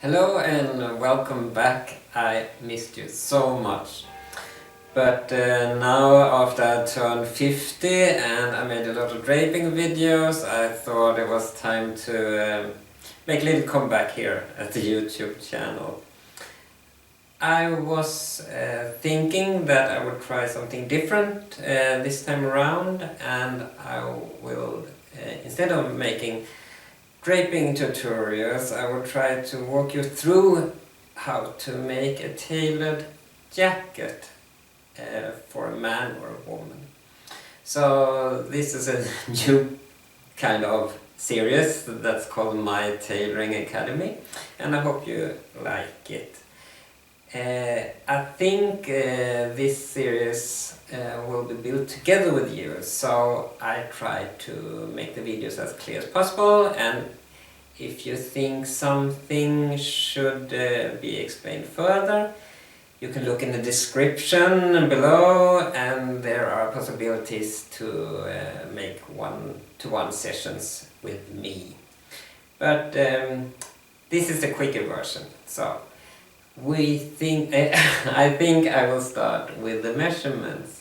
Hello and welcome back. I missed you so much. But now after I turned 50 and I made a lot of draping videos, I thought it was time to make a little comeback here at the YouTube channel. I was thinking that I would try something different this time around, and I will, instead of making draping tutorials, I will try to walk you through how to make a tailored jacket for a man or a woman. So this is a new kind of series that's called My Tailoring Academy, and I hope you like it. I think this series will be built together with you, so I try to make the videos as clear as possible, and if you think something should be explained further, you can look in the description below, and there are possibilities to make one-to-one sessions with me. But this is the quicker version, so I think I will start with the measurements,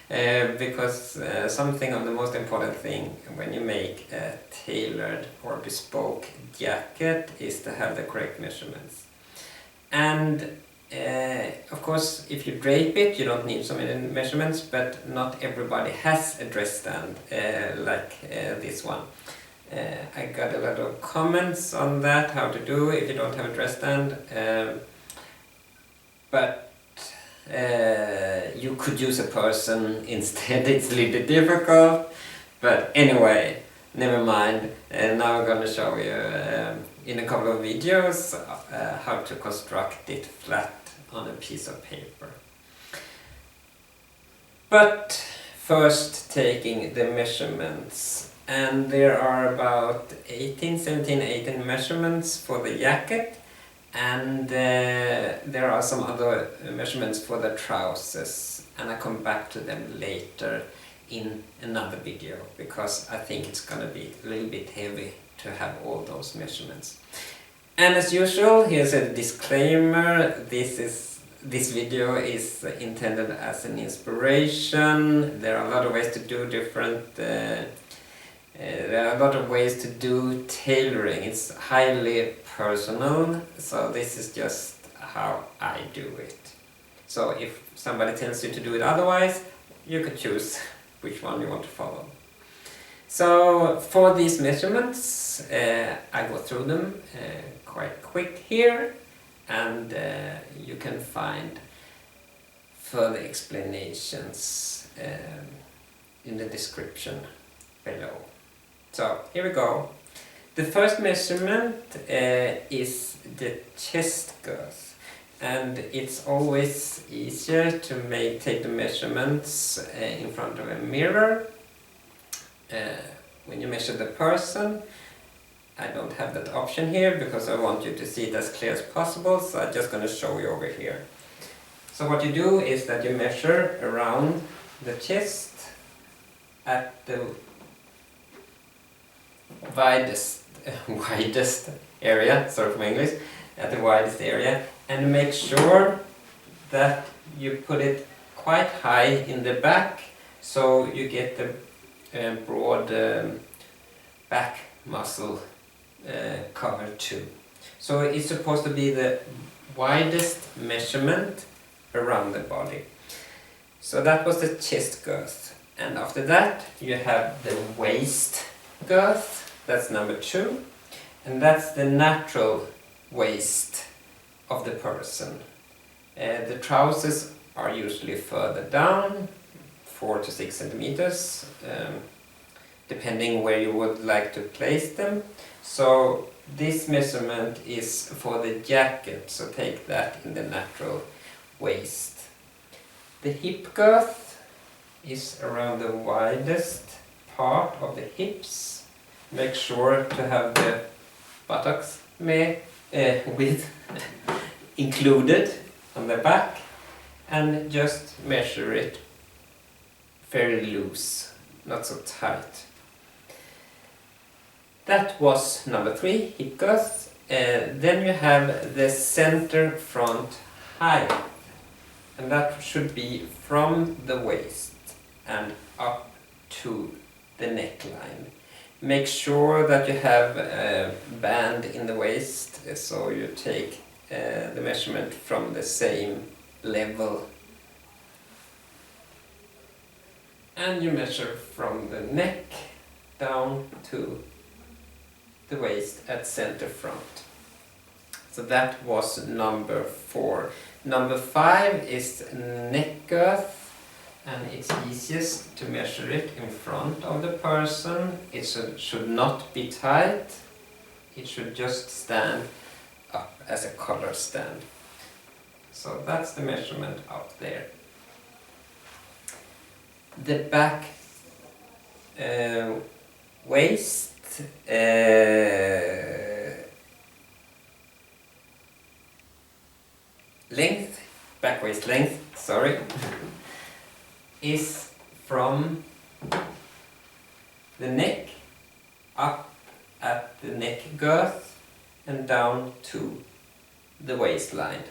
because something of the most important thing when you make a tailored or bespoke jacket is to have the correct measurements. And of course, if you drape it, you don't need so many measurements, but not everybody has a dress stand like this one. I got a lot of comments on that, how to do if you don't have a dress stand. But you could use a person instead. It's a little bit difficult, but anyway, never mind. Now I'm gonna show you in a couple of videos how to construct it flat on a piece of paper. But first, taking the measurements, and there are about 17-18 measurements for the jacket. And there are some other measurements for the trousers, and I come back to them later in another video, because I think it's gonna be a little bit heavy to have all those measurements. And as usual, here's a disclaimer. This video is intended as an inspiration. There are a lot of ways to do different there are a lot of ways to do tailoring. It's highly personal, so this is just how I do it. So if somebody tells you to do it otherwise, you can choose which one you want to follow. So for these measurements, I go through them quite quick here, and you can find further explanations in the description below. So here we go. The first measurement is the chest girth, and it's always easier to take the measurements in front of a mirror. When you measure the person, I don't have that option here because I want you to see it as clear as possible, so I'm just going to show you over here. So what you do is that you measure around the chest at the widest area, sorry for my English, at the widest area, and make sure that you put it quite high in the back, so you get the broad back muscle covered too. So it's supposed to be the widest measurement around the body. So that was the chest girth, and after that you have the waist girth. That's number 2, and that's the natural waist of the person. The trousers are usually further down, 4 to 6 centimeters, depending where you would like to place them. So this measurement is for the jacket, so take that in the natural waist. The hip girth is around the widest part of the hips. Make sure to have the buttocks included on the back, and just measure it very loose, not so tight. That was number 3, hip girth. Then you have the center front height, and that should be from the waist and up to the neckline. Make sure that you have a band in the waist, so you take the measurement from the same level. And you measure from the neck down to the waist at center front. So that was number 4. Number 5 is neck girth, and it's easiest to measure it in front of the person. It should not be tight, it should just stand up as a collar stand. So that's the measurement up there. The back waist length, back waist length, sorry, is from the neck up at the neck girth and down to the waistline.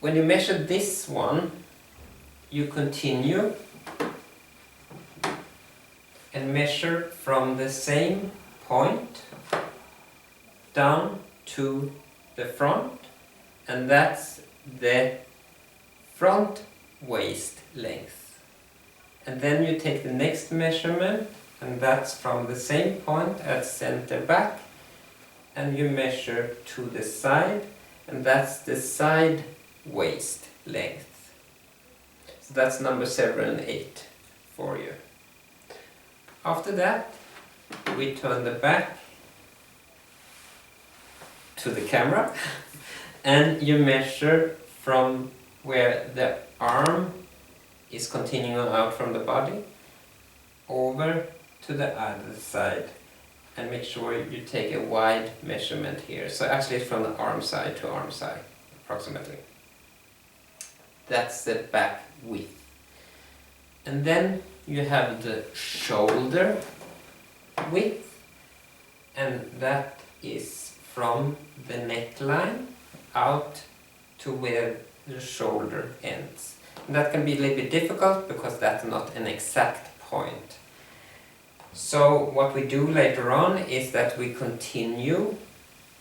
When you measure this one, you continue and measure from the same point down to the front, and that's the front waist length. And then you take the next measurement, and that's from the same point at center back, and you measure to the side, and that's the side waist length. So that's number 7 and 8 for you. After that, we turn the back to the camera and you measure from where the arm is continuing out from the body over to the other side, and make sure you take a wide measurement here. So actually it's from the arm side to arm side approximately. That's the back width. And then you have the shoulder width, and that is from the neckline out to where the shoulder ends. And that can be a little bit difficult because that's not an exact point. So what we do later on is that we continue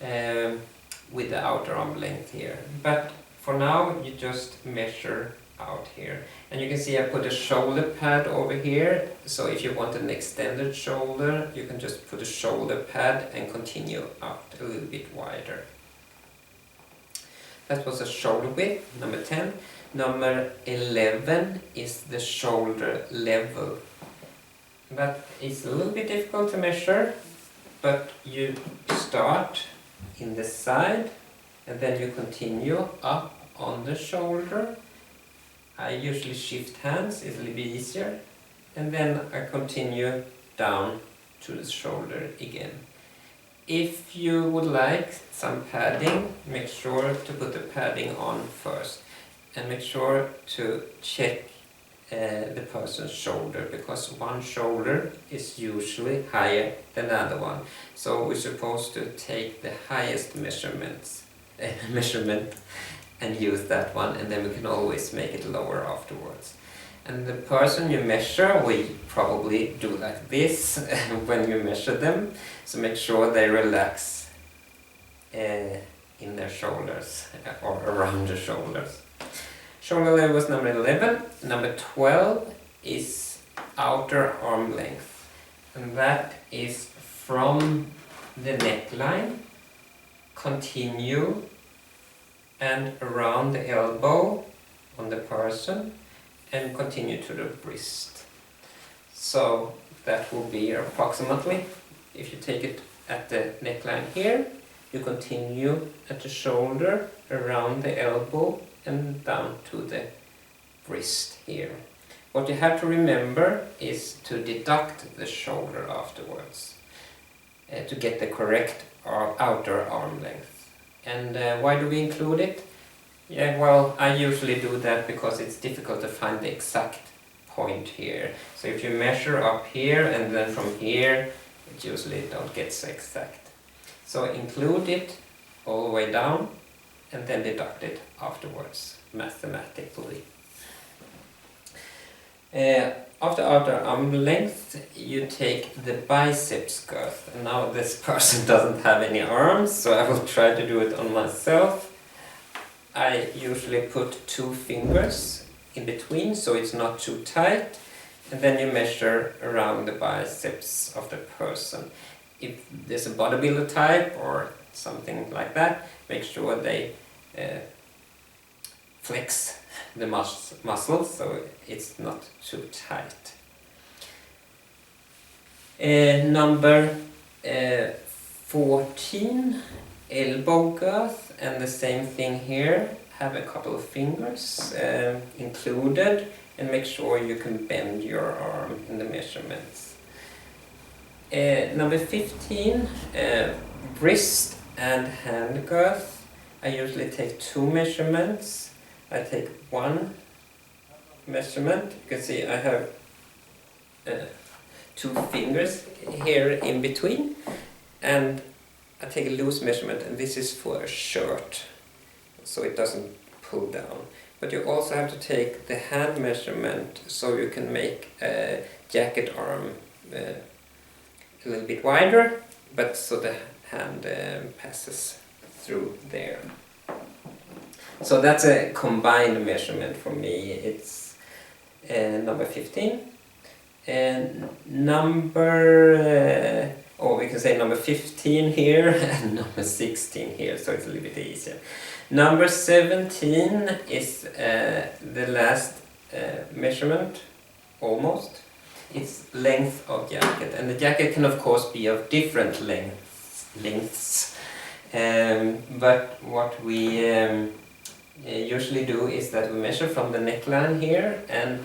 with the outer arm length here. But for now you just measure out here. And you can see I put a shoulder pad over here, so if you want an extended shoulder you can just put a shoulder pad and continue out a little bit wider. That was a shoulder width, number 10. Number 11 is the shoulder level. That is a little bit difficult to measure, but you start in the side and then you continue up on the shoulder. I usually shift hands, it's a little bit easier, and then I continue down to the shoulder again. If you would like some padding, make sure to put the padding on first, and make sure to check the person's shoulder, because one shoulder is usually higher than the other one. So we're supposed to take the highest measurement and use that one, and then we can always make it lower afterwards. And the person you measure, we probably do like this when you measure them, so make sure they relax in their shoulders or around the shoulders. Shoulder level was number 11. Number 12 is outer arm length, and that is from the neckline, continue and around the elbow on the person and continue to the wrist. So that will be approximately, if you take it at the neckline here, you continue at the shoulder, around the elbow and down to the wrist here. What you have to remember is to deduct the shoulder afterwards to get the correct outer arm length. And why do we include it? Yeah, well, I usually do that because it's difficult to find the exact point here. So if you measure up here and then from here it usually don't get so exact. So include it all the way down and then deduct it afterwards, mathematically. After outer arm length, you take the biceps girth. And now this person doesn't have any arms, so I will try to do it on myself. I usually put 2 fingers in between so it's not too tight, and then you measure around the biceps of the person. If there's a bodybuilder type or something like that, make sure they flex the muscles so it's not too tight. Number 14, elbow girth, and the same thing here. Have a couple of fingers included, and make sure you can bend your arm in the measurements. Number 15, wrist and hand girth. I usually take 2 measurements. I take 1 measurement. You can see I have 2 fingers here in between, and I take a loose measurement, and this is for a shirt, so it doesn't pull down. But you also have to take the hand measurement so you can make a jacket arm a little bit wider, but so the hand passes through there. So that's a combined measurement for me. It's number 15. And number, or we can say number 15 here and number 16 here, so it's a little bit easier. Number 17 is the last measurement, almost. It's length of jacket, and the jacket can of course be of different lengths. But what we usually do is that we measure from the neckline here and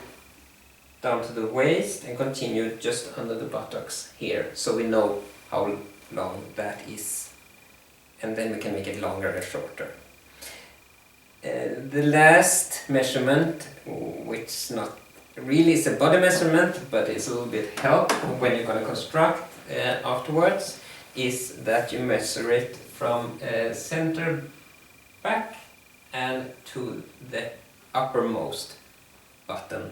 down to the waist and continue just under the buttocks here, so we know how long that is, and then we can make it longer or shorter. The last measurement, which not really is a body measurement, but it's a little bit help when you're going to construct afterwards, is that you measure it from center back and to the uppermost button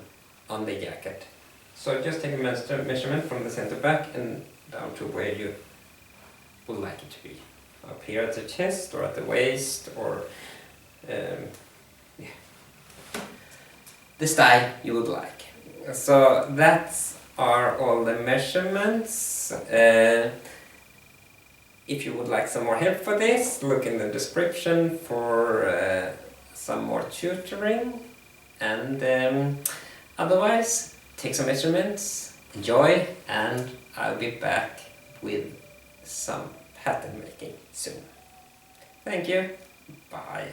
on the jacket. So just take a measurement from the center back and down to where you would like it to be. Up here at the chest or at the waist, or the style you would like. So that's are all the measurements. If you would like some more help for this, look in the description for some more tutoring, and otherwise take some measurements, enjoy, and I'll be back with some pattern making soon. Thank you, bye.